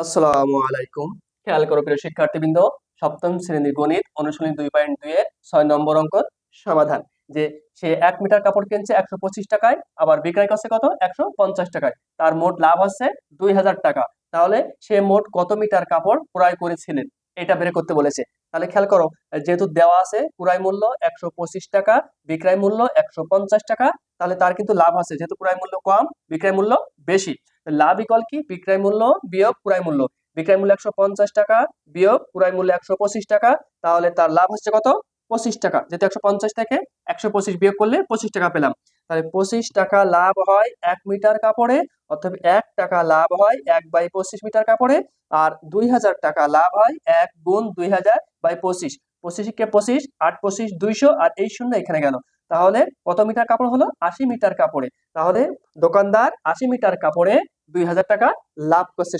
আসসালামু আলাইকুম। খেয়াল করো প্রিয় শিক্ষার্থীবৃন্দ, সপ্তম শ্রেণীর গণিত অনুশীলনী 2.2 এর 6 নম্বর অঙ্ক সমাধান। যে সে 1 মিটার কাপড় কিনছে 125 টাকায়, আবার বিক্রয় করছে কত 150 টাকায়, তার মোট লাভ হচ্ছে 2000 টাকা। তাহলে সে মোট কত মিটার কাপড় ক্রয় করেছিলেন এটা বের করতে বলেছে। তাহলে খেয়াল করো, যেহেতু দেওয়া আছে ক্রয় মূল্য 125 টাকা, বিক্রয় মূল্য 150 টাকা, তাহলে তার কিন্তু লাভ আছে, যেহেতু ক্রয় মূল্য কম বিক্রয় মূল্য বেশি। লাভ ইকুয়াল কি বিক্রয় মূল্য বিয়োগ ক্রয় মূল্য। বিক্রয় মূল্য 150 টাকা বিয়োগ ক্রয় মূল্য 125 টাকা, তাহলে তার লাভ হচ্ছে কত 25 টাকা। যেহেতু 150 থেকে 125 বিয়োগ করলে 25 টাকা পেলাম। তাহলে 25 টাকা লাভ হয় 1 মিটার কাপড়ে, অর্থাৎ 1 টাকা লাভ হয় 1/25 মিটার কাপড়ে। আর 2000 টাকা লাভ হয় 1 গুণ 2000/25। 25 কে 25, 8 25 200, আর এই শূন্য এখানে গেল। তাহলে কত মিটার কাপড় হলো 80 মিটার কাপড়ে। তাহলে দোকানদার 80 মিটার কাপড়ে 2000 টাকা লাভ করছে।